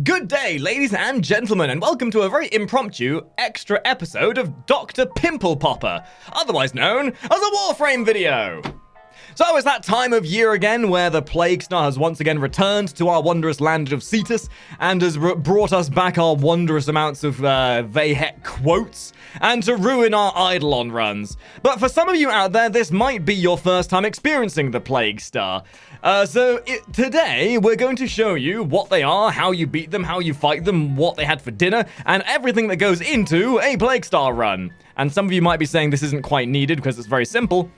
Good day, ladies and gentlemen, and welcome to a very impromptu extra episode of Dr. Pimple Popper, otherwise known as a Warframe video. So it's that time of year again where the Plague Star has once again returned to our wondrous land of Cetus and has brought us back our wondrous amounts of Vayhek quotes and to ruin our Eidolon runs. But for some of you out there, this might be your first time experiencing the Plague Star. Today, we're going to show you what they are, how you beat them, how you fight them, what they had for dinner, and everything that goes into a Plague Star run. And some of you might be saying this isn't quite needed because it's very simple.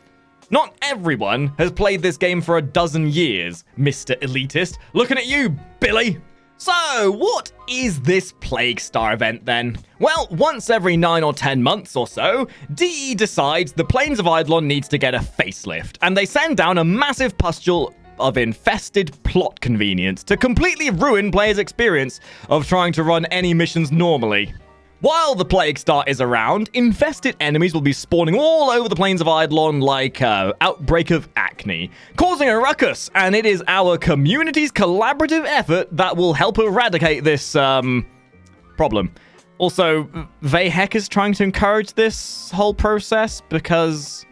Not everyone has played this game for a dozen years, Mr. Elitist. Looking at you, Billy. So, what is this Plague Star event then? Well, once every 9 or 10 months or so, DE decides the Plains of Eidolon needs to get a facelift, and they send down a massive pustule of infested plot convenience to completely ruin players' experience of trying to run any missions normally. While the Plague Star is around, infested enemies will be spawning all over the plains of Eidolon like outbreak of acne, causing a ruckus, and it is our community's collaborative effort that will help eradicate this, problem. Also, Vayhek is trying to encourage this whole process because...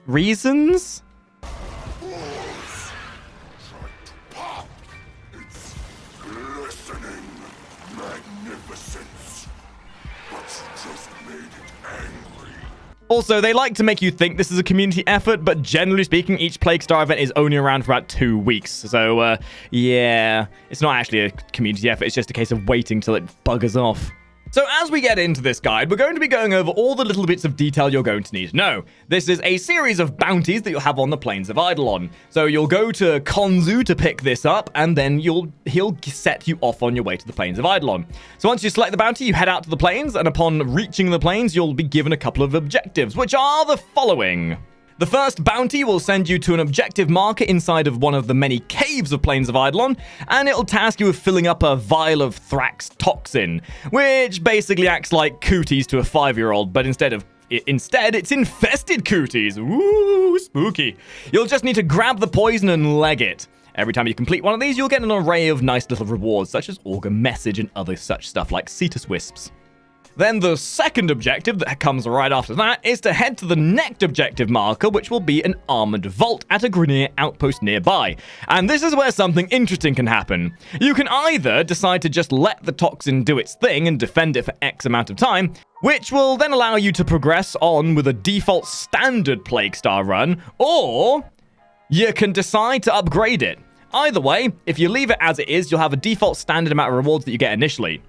reasons? Also, they like to make you think this is a community effort, but generally speaking, each Plague Star event is only around for about 2 weeks. So, yeah, it's not actually a community effort. It's just a case of waiting till it buggers off. So as we get into this guide, we're going to be going over all the little bits of detail you're going to need to know. This is a series of bounties that you'll have on the plains of Eidolon. So you'll go to Konzu to pick this up, and then he'll set you off on your way to the plains of Eidolon. So once you select the bounty, you head out to the plains, and upon reaching the plains, you'll be given a couple of objectives, which are the following. The first bounty will send you to an objective marker inside of one of the many caves of Plains of Eidolon, and it'll task you with filling up a vial of Thrax toxin, which basically acts like cooties to a 5-year-old, but instead, it's infested cooties. Ooh, spooky. You'll just need to grab the poison and leg it. Every time you complete one of these, you'll get an array of nice little rewards, such as Augur Message and other such stuff like Cetus Wisps. Then the second objective that comes right after that is to head to the next objective marker, which will be an armored vault at a Grineer outpost nearby. And this is where something interesting can happen. You can either decide to just let the toxin do its thing and defend it for X amount of time, which will then allow you to progress on with a default standard Plague Star run, or you can decide to upgrade it. Either way, if you leave it as it is, you'll have a default standard amount of rewards that you get initially.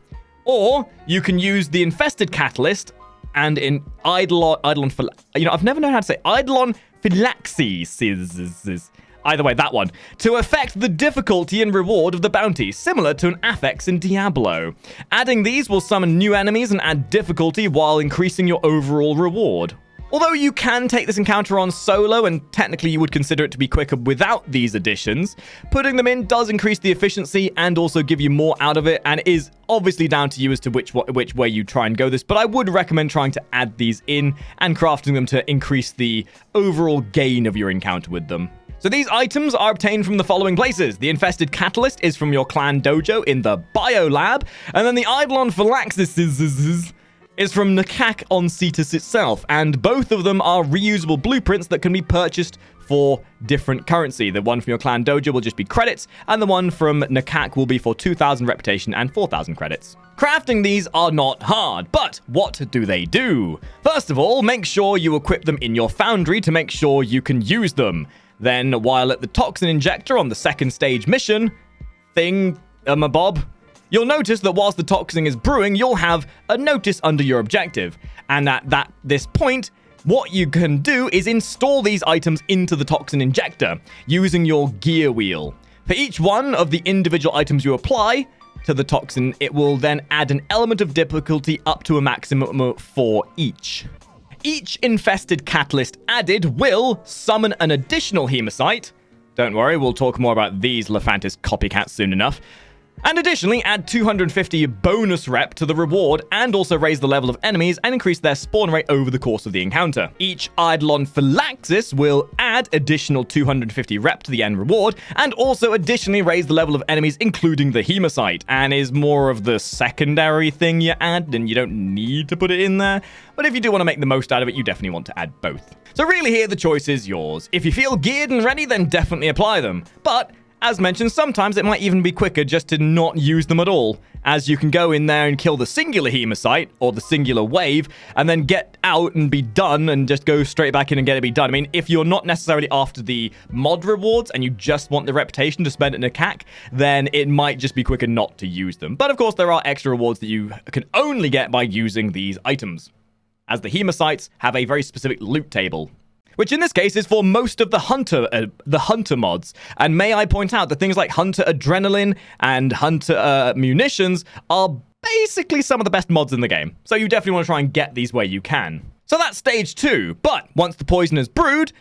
Or you can use the Infested Catalyst and in I've never known how to say Eidolon Phylaxis. Either way, that one, to affect the difficulty and reward of the bounty, similar to an affix in Diablo. Adding these will summon new enemies and add difficulty while increasing your overall reward. Although you can take this encounter on solo, and technically you would consider it to be quicker without these additions, putting them in does increase the efficiency and also give you more out of it, and is obviously down to you as to which way you try and go this, but I would recommend trying to add these in and crafting them to increase the overall gain of your encounter with them. So these items are obtained from the following places. The Infested Catalyst is from your clan dojo in the Bio Lab, and then the Eidolon Phylaxis is from Makari on Cetus itself, and both of them are reusable blueprints that can be purchased for different currency. The one from your clan dojo will just be credits, and the one from Makari will be for 2,000 reputation and 4,000 credits. Crafting these are not hard, but what do they do? First of all, make sure you equip them in your foundry to make sure you can use them. Then, while at the toxin injector on the second stage mission, you'll notice that whilst the toxin is brewing, you'll have a notice under your objective. And at this point, what you can do is install these items into the toxin injector using your gear wheel. For each one of the individual items you apply to the toxin, it will then add an element of difficulty up to a maximum of 4 each. Each infested catalyst added will summon an additional Hema site. Don't worry, we'll talk more about these Lephantis copycats soon enough. And additionally, add 250 bonus rep to the reward and also raise the level of enemies and increase their spawn rate over the course of the encounter. Each Eidolon Phylaxis will add additional 250 rep to the end reward and also additionally raise the level of enemies including the Hema site, and is more of the secondary thing you add and you don't need to put it in there. But if you do want to make the most out of it, you definitely want to add both. So really here the choice is yours. If you feel geared and ready, then definitely apply them. But as mentioned, sometimes it might even be quicker just to not use them at all, as you can go in there and kill the singular Hema site, or the singular wave, and then get out and be done, and just go straight back in and get it be done. I mean, if you're not necessarily after the mod rewards, and you just want the reputation to spend it in a CAC, then it might just be quicker not to use them. But of course, there are extra rewards that you can only get by using these items, as the Hema sites have a very specific loot table, which in this case is for most of the hunter mods. And may I point out that things like Hunter Adrenaline and Hunter Munitions are basically some of the best mods in the game. So you definitely want to try and get these where you can. So that's stage 2. But once the poison is brewed,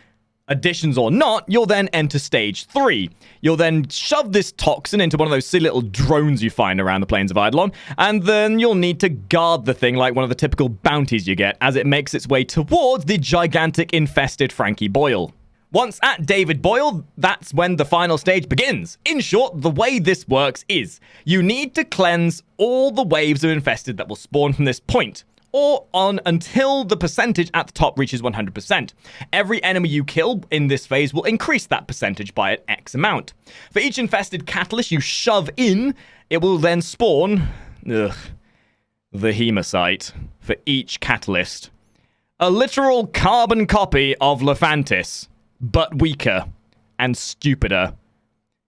additions or not, you'll then enter stage 3. You'll then shove this toxin into one of those silly little drones you find around the plains of Eidolon, and then you'll need to guard the thing like one of the typical bounties you get as it makes its way towards the gigantic infested Frankie Boyle. Once at David Boyle, that's when the final stage begins. In short, the way this works is you need to cleanse all the waves of infested that will spawn from this point, or on until the percentage at the top reaches 100%. Every enemy you kill in this phase will increase that percentage by an X amount. For each infested catalyst you shove in, it will then spawn the Hema site for each catalyst. A literal carbon copy of Lephantis, but weaker and stupider.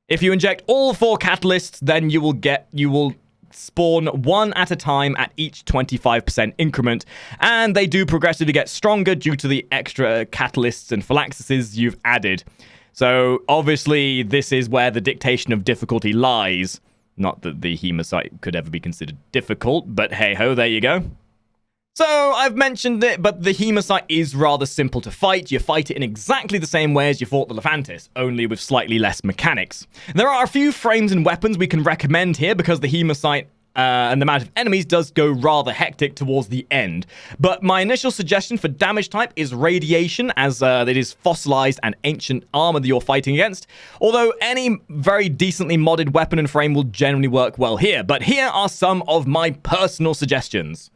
If you inject all 4 catalysts, then you will spawn one at a time at each 25% increment, and they do progressively get stronger due to the extra catalysts and phylaxises you've added. So obviously this is where the dictation of difficulty lies. Not that the Hema site could ever be considered difficult, but hey ho, there you go. So I've mentioned it, but the Hema site is rather simple to fight. You fight it in exactly the same way as you fought the Lephantis, only with slightly less mechanics. There are a few frames and weapons we can recommend here because the Hema site and the amount of enemies does go rather hectic towards the end. But my initial suggestion for damage type is radiation, as it is fossilized and ancient armor that you're fighting against. Although any very decently modded weapon and frame will generally work well here. But here are some of my personal suggestions.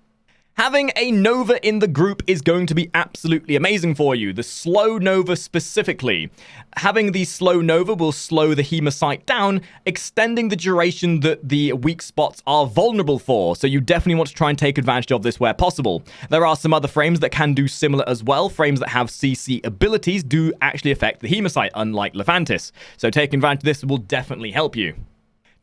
Having a Nova in the group is going to be absolutely amazing for you. The slow Nova specifically. Having the slow Nova will slow the Hema site down, extending the duration that the weak spots are vulnerable for. So you definitely want to try and take advantage of this where possible. There are some other frames that can do similar as well. Frames that have CC abilities do actually affect the Hema site, unlike Lephantis. So taking advantage of this will definitely help you.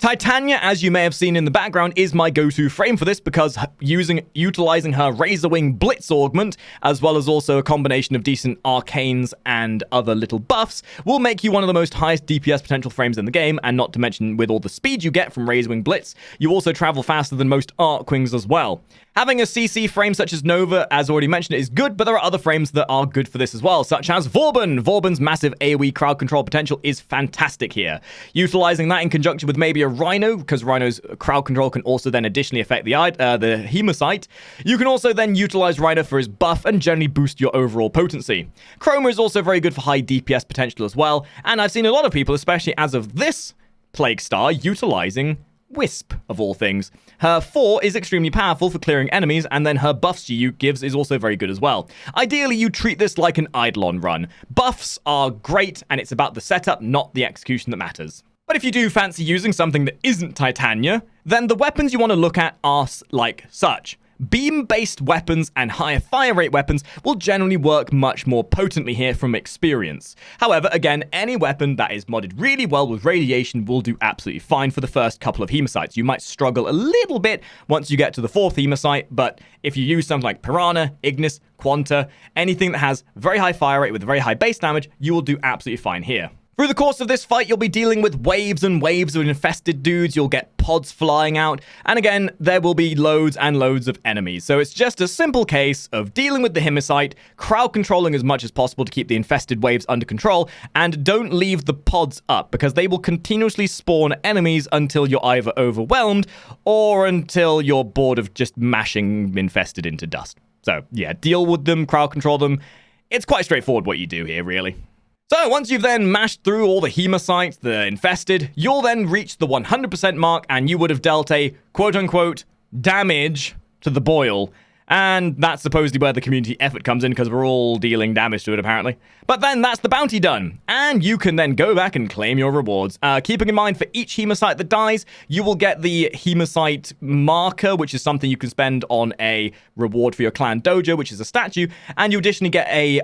Titania, as you may have seen in the background, is my go-to frame for this because utilizing her Razorwing Blitz augment, as well as also a combination of decent arcanes and other little buffs, will make you one of the most highest DPS potential frames in the game, and not to mention with all the speed you get from Razorwing Blitz, you also travel faster than most Arcwings as well. Having a CC frame such as Nova, as already mentioned, is good, but there are other frames that are good for this as well, such as Vauban. Vauban's massive AoE crowd control potential is fantastic here. Utilizing that in conjunction with maybe a Rhino, because Rhino's crowd control can also then additionally affect the Hema site. You can also then utilize Rhino for his buff and generally boost your overall potency. Chroma is also very good for high DPS potential as well, and I've seen a lot of people, especially as of this Plague Star, utilizing Wisp, of all things. Her 4 is extremely powerful for clearing enemies, and then her buffs she gives is also very good as well. Ideally, you treat this like an Eidolon run. Buffs are great, and it's about the setup, not the execution that matters. But if you do fancy using something that isn't Titania, then the weapons you want to look at are like such. Beam-based weapons and higher fire rate weapons will generally work much more potently here from experience. However, again, any weapon that is modded really well with radiation will do absolutely fine for the first couple of Hema sites. You might struggle a little bit once you get to the 4th Hema site, but if you use something like Piranha, Ignis, Quanta, anything that has very high fire rate with very high base damage, you will do absolutely fine here. Through the course of this fight, you'll be dealing with waves and waves of infested dudes. You'll get pods flying out. And again, there will be loads and loads of enemies. So it's just a simple case of dealing with the Hema, crowd controlling as much as possible to keep the infested waves under control, and don't leave the pods up because they will continuously spawn enemies until you're either overwhelmed or until you're bored of just mashing infested into dust. So yeah, deal with them, crowd control them. It's quite straightforward what you do here, really. So once you've then mashed through all the Hema sites, the infested, you'll then reach the 100% mark and you would have dealt a quote-unquote damage to the boil. And that's supposedly where the community effort comes in because we're all dealing damage to it apparently. But then that's the bounty done. And you can then go back and claim your rewards. Keeping in mind for each Hema site that dies, you will get the Hema site marker, which is something you can spend on a reward for your clan dojo, which is a statue. And you additionally get a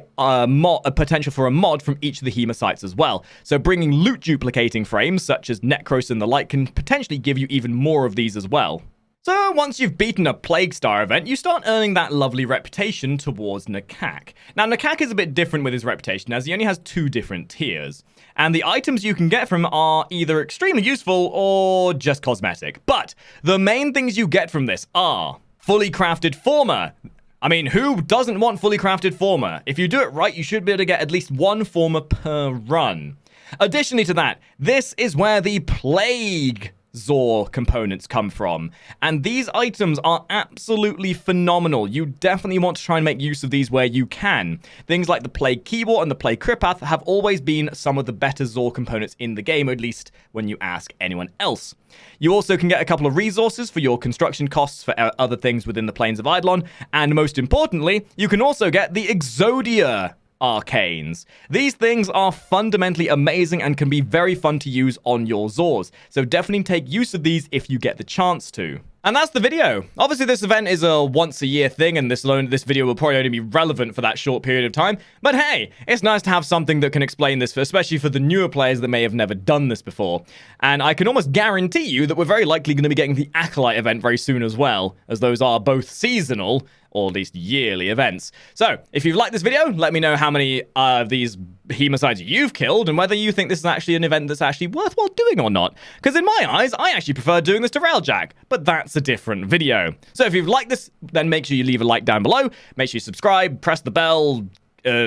potential for a mod from each of the Hema sites as well. So bringing loot duplicating frames such as Necros and the like can potentially give you even more of these as well. So once you've beaten a Plague Star event, you start earning that lovely reputation towards Nakak. Now, Nakak is a bit different with his reputation, as he only has 2 different tiers. And the items you can get from are either extremely useful or just cosmetic. But the main things you get from this are fully crafted Former. I mean, who doesn't want fully crafted Former? If you do it right, you should be able to get at least 1 Former per run. Additionally to that, this is where the Plague Zor components come from, and these items are absolutely phenomenal. You definitely want to try and make use of these where you can. Things like the Plague Keyword and the Plague Kripath have always been some of the better Zor components in the game, at least when you ask anyone else. You also can get a couple of resources for your construction costs for other things within the Plains of Eidolon, and most importantly, you can also get the Exodia arcanes. These things are fundamentally amazing and can be very fun to use on your Zors, so definitely take use of these if you get the chance to. And that's the video. Obviously, this event is a once-a-year thing, and this video will probably only be relevant for that short period of time. But hey, it's nice to have something that can explain this, especially for the newer players that may have never done this before. And I can almost guarantee you that we're very likely going to be getting the Acolyte event very soon as well, as those are both seasonal, or at least yearly events. So, if you've liked this video, let me know how many of these Hemicides you've killed, and whether you think this is actually an event that's actually worthwhile doing or not. Because in my eyes, I actually prefer doing this to Railjack, but that's a different video. So if you've liked this, then make sure you leave a like down below, make sure you subscribe, press the bell,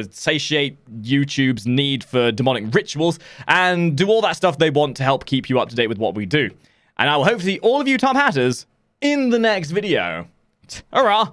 satiate YouTube's need for demonic rituals, and do all that stuff they want to help keep you up to date with what we do. And I will hope to see all of you top hatters in the next video. Hurrah!